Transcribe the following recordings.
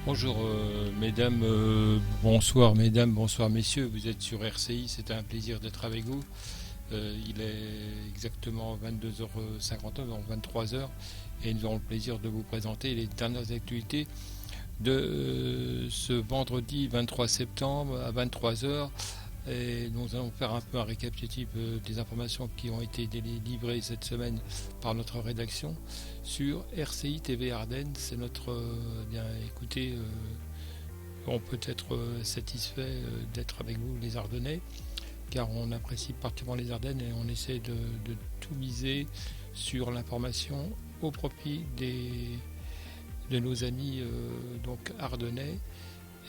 Bonjour mesdames, bonsoir mesdames, bonsoir messieurs, vous êtes sur RCI, c'est un plaisir d'être avec vous. Il est exactement 22h50, donc 23h, et nous avons le plaisir de vous présenter les dernières actualités de ce vendredi 23 septembre à 23h. Et nous allons faire un peu un récapitulatif des informations qui ont été livrées cette semaine par notre rédaction sur RCI TV Ardennes. C'est notre écoutez, on peut être satisfait d'être avec vous les Ardennais, car on apprécie particulièrement les Ardennes et on essaie de tout miser sur l'information au profit de nos amis donc ardennais.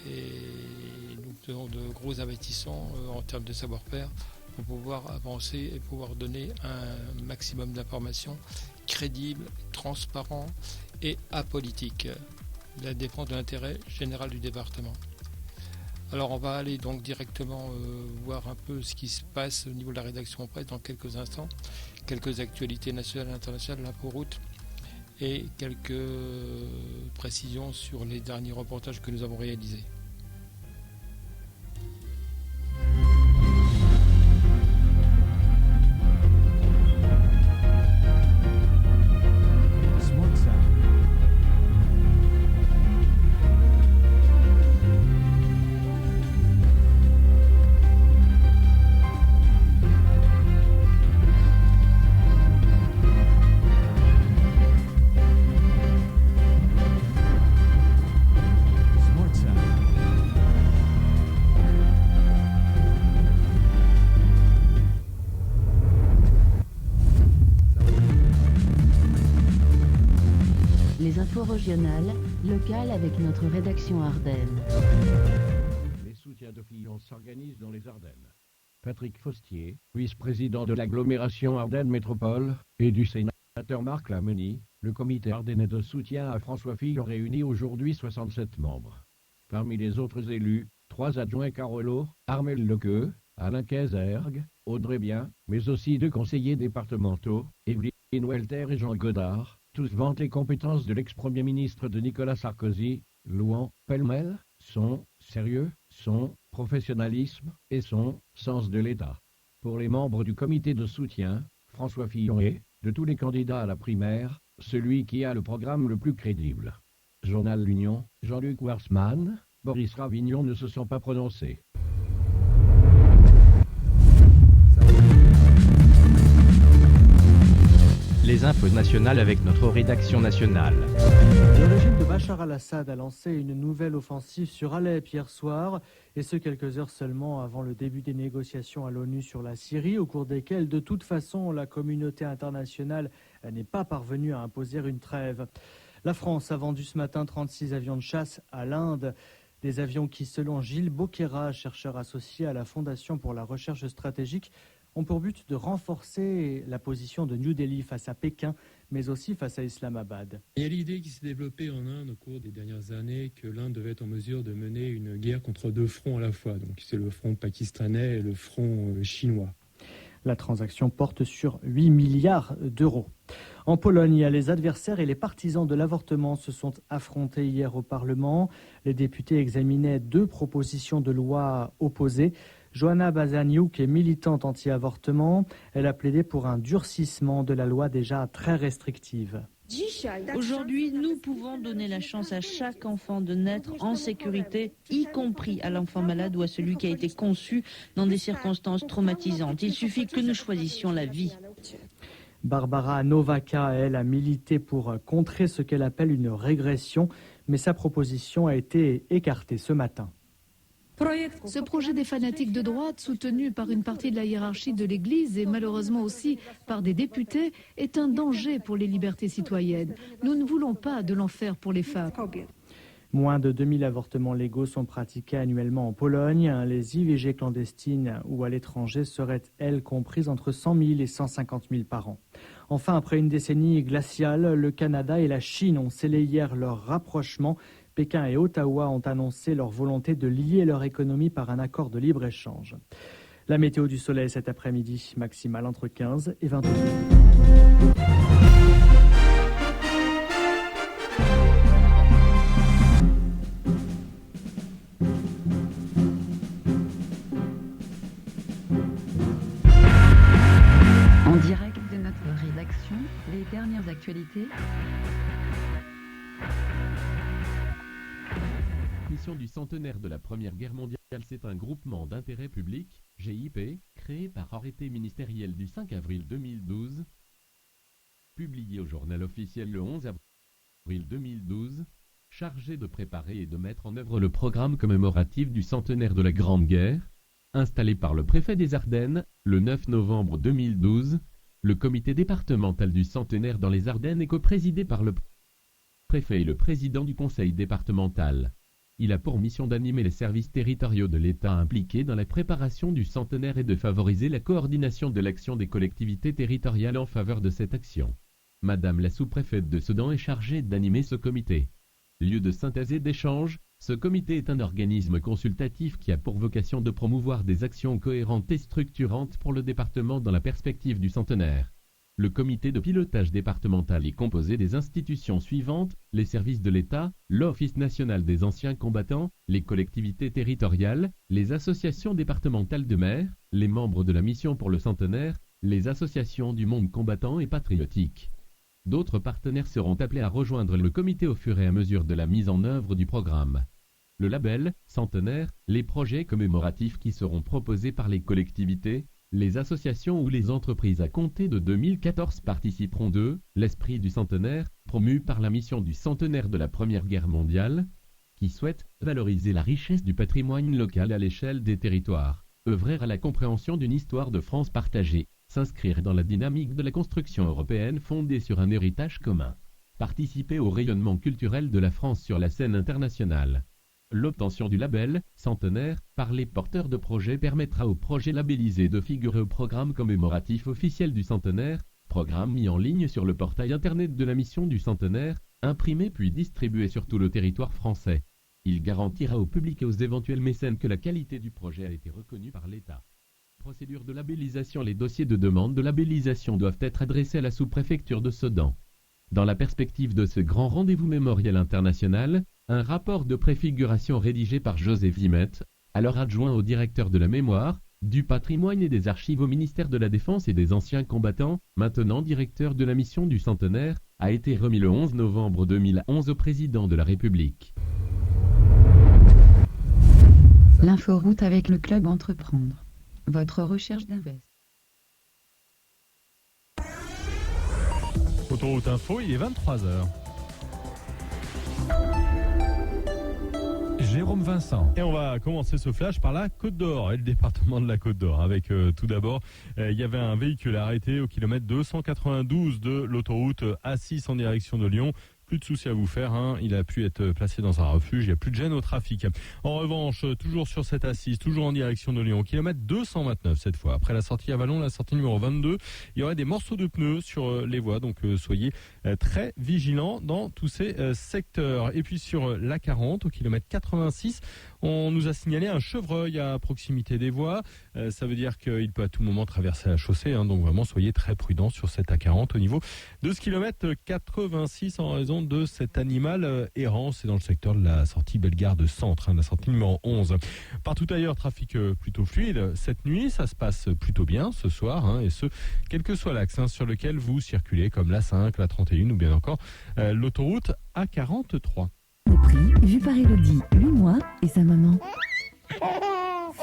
Et nous faisons de gros investissements en termes de savoir-faire pour pouvoir avancer et pouvoir donner un maximum d'informations crédibles, transparentes et apolitiques. La défense de l'intérêt général du département. Alors on va aller donc directement voir un peu ce qui se passe au niveau de la rédaction presse dans quelques instants. Quelques actualités nationales et internationales, l'inforoute et quelques précisions sur les derniers reportages que nous avons réalisés. Régional, local avec notre rédaction Ardennes. Les soutiens de Fillon s'organisent dans les Ardennes. Patrick Faustier, vice-président de l'agglomération Ardennes Métropole, et du sénateur Marc Lameny, le comité ardennais de soutien à François Fillon réunit aujourd'hui 67 membres. Parmi les autres élus, 3 adjoints Carolo, Armel Lequeux, Alain Kézergue, Audrey Bien, mais aussi 2 conseillers départementaux, Evelyne Welter et Jean Godard. Tous vantent les compétences de l'ex-premier ministre de Nicolas Sarkozy, louant pêle-mêle son sérieux, son professionnalisme et son sens de l'État. Pour les membres du comité de soutien, François Fillon est, de tous les candidats à la primaire, celui qui a le programme le plus crédible. Journal L'Union, Jean-Luc Warsmann, Boris Ravignon ne se sont pas prononcés. Les infos nationales avec notre rédaction nationale. Le régime de Bachar al-Assad a lancé une nouvelle offensive sur Alep hier soir, et ce quelques heures seulement avant le début des négociations à l'ONU sur la Syrie, au cours desquelles de toute façon la communauté internationale n'est pas parvenue à imposer une trêve. La France a vendu ce matin 36 avions de chasse à l'Inde. Des avions qui, selon Gilles Boquera, chercheur associé à la Fondation pour la recherche stratégique, ont pour but de renforcer la position de New Delhi face à Pékin, mais aussi face à Islamabad. Il y a l'idée qui s'est développée en Inde au cours des dernières années que l'Inde devait être en mesure de mener une guerre contre 2 fronts à la fois. Donc c'est le front pakistanais et le front chinois. La transaction porte sur 8 milliards d'euros. En Pologne, les adversaires et les partisans de l'avortement se sont affrontés hier au Parlement. Les députés examinaient 2 propositions de loi opposées. Joanna Bazaniuk est militante anti-avortement. Elle a plaidé pour un durcissement de la loi déjà très restrictive. Aujourd'hui, nous pouvons donner la chance à chaque enfant de naître en sécurité, y compris à l'enfant malade ou à celui qui a été conçu dans des circonstances traumatisantes. Il suffit que nous choisissions la vie. Barbara Nowacka, elle, a milité pour contrer ce qu'elle appelle une régression, mais sa proposition a été écartée ce matin. Ce projet des fanatiques de droite, soutenu par une partie de la hiérarchie de l'Église et malheureusement aussi par des députés, est un danger pour les libertés citoyennes. Nous ne voulons pas de l'enfer pour les femmes. Moins de 2000 avortements légaux sont pratiqués annuellement en Pologne. Les IVG clandestines ou à l'étranger seraient, elles, comprises entre 100 000 et 150 000 par an. Enfin, après une décennie glaciale, le Canada et la Chine ont scellé hier leur rapprochement. Pékin et Ottawa ont annoncé leur volonté de lier leur économie par un accord de libre-échange. La météo du soleil cet après-midi, maximale entre 15 et 22 degrés. rédaction, les dernières actualités. Mission du centenaire de la Première Guerre mondiale, c'est un groupement d'intérêt public, GIP, créé par arrêté ministériel du 5 avril 2012, publié au journal officiel le 11 avril 2012, chargé de préparer et de mettre en œuvre le programme commémoratif du centenaire de la Grande Guerre, installé par le préfet des Ardennes, le 9 novembre 2012, le comité départemental du centenaire dans les Ardennes est coprésidé par le préfet et le président du conseil départemental. Il a pour mission d'animer les services territoriaux de l'État impliqués dans la préparation du centenaire et de favoriser la coordination de l'action des collectivités territoriales en faveur de cette action. Madame la sous-préfète de Sedan est chargée d'animer ce comité. Lieu de synthèse et d'échange, ce comité est un organisme consultatif qui a pour vocation de promouvoir des actions cohérentes et structurantes pour le département dans la perspective du centenaire. Le comité de pilotage départemental est composé des institutions suivantes, les services de l'État, l'Office national des anciens combattants, les collectivités territoriales, les associations départementales de maires, les membres de la mission pour le centenaire, les associations du monde combattant et patriotique. D'autres partenaires seront appelés à rejoindre le comité au fur et à mesure de la mise en œuvre du programme. Le label, centenaire, les projets commémoratifs qui seront proposés par les collectivités, les associations ou les entreprises à compter de 2014 participeront de l'esprit du centenaire, promu par la mission du centenaire de la Première Guerre mondiale, qui souhaite valoriser la richesse du patrimoine local à l'échelle des territoires, œuvrer à la compréhension d'une histoire de France partagée, s'inscrire dans la dynamique de la construction européenne fondée sur un héritage commun, participer au rayonnement culturel de la France sur la scène internationale. L'obtention du label centenaire par les porteurs de projets permettra aux projets labellisés de figurer au programme commémoratif officiel du centenaire, programme mis en ligne sur le portail internet de la mission du centenaire, imprimé puis distribué sur tout le territoire français. Il garantira au public et aux éventuels mécènes que la qualité du projet a été reconnue par l'État. Procédure de labellisation. Les dossiers de demande de labellisation doivent être adressés à la sous-préfecture de Sedan. Dans la perspective de ce grand rendez-vous mémoriel international, un rapport de préfiguration rédigé par Joseph Vimette, alors adjoint au directeur de la mémoire, du patrimoine et des archives au ministère de la Défense et des anciens combattants, maintenant directeur de la mission du centenaire, a été remis le 11 novembre 2011 au président de la République. L'inforoute avec le club Entreprendre. Votre recherche d'invest. Autoroute Info, il est 23h. Jérôme Vincent. Et on va commencer ce flash par la Côte d'Or et le département de la Côte d'Or. Avec tout d'abord, il y avait un véhicule arrêté au kilomètre 292 de l'autoroute A6 en direction de Lyon. Plus de soucis à vous faire, hein. Il a pu être placé dans un refuge, il n'y a plus de gêne au trafic. En revanche, toujours sur cette assise, toujours en direction de Lyon, kilomètre 229 cette fois. Après la sortie à Vallon, la sortie numéro 22, il y aurait des morceaux de pneus sur les voies, donc soyez très vigilants dans tous ces secteurs. Et puis sur la 40, au kilomètre 86, on nous a signalé un chevreuil à proximité des voies. Ça veut dire qu'il peut à tout moment traverser la chaussée, hein, donc vraiment soyez très prudents sur cette A40 au niveau de ce kilomètre 86 en raison de cet animal errant. C'est dans le secteur de la sortie Bellegarde Centre, hein, la sortie numéro 11. Partout ailleurs, trafic plutôt fluide. Cette nuit, ça se passe plutôt bien ce soir, hein, et ce, quel que soit l'axe sur lequel vous circulez, comme la 5, la 31 ou bien encore l'autoroute A43. Le prix, vu par Elodie, 8 mois, et sa maman.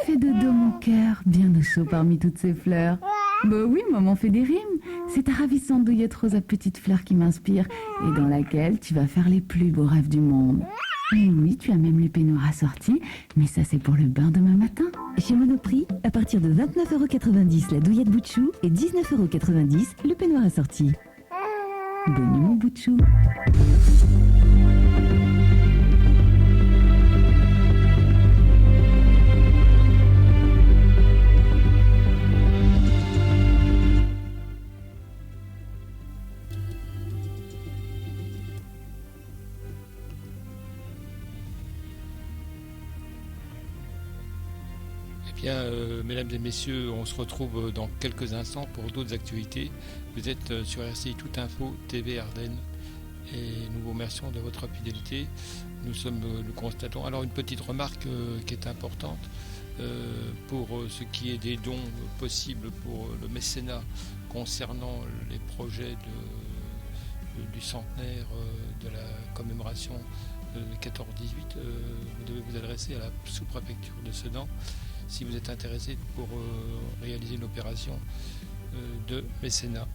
Fais dodo mon cœur, bien au chaud parmi toutes ces fleurs. Bah oui, maman fait des rimes. C'est ta ravissante douillette rose à petites fleurs qui m'inspire et dans laquelle tu vas faire les plus beaux rêves du monde. Et oui, tu as même les peignoirs assortis, mais ça c'est pour le bain demain matin. Chez Monoprix, à partir de 29,90 € la douillette bout de chou et 19,90 € le peignoir assorti. Bonne nuit mon bout de chou. Mesdames et messieurs, on se retrouve dans quelques instants pour d'autres actualités. Vous êtes sur RCI Tout Info TV Ardennes et nous vous remercions de votre fidélité. Nous constatons. Alors une petite remarque qui est importante pour ce qui est des dons possibles pour le mécénat concernant les projets du centenaire de la commémoration de 14-18, vous devez vous adresser à la sous-préfecture de Sedan si vous êtes intéressé pour réaliser une opération de mécénat.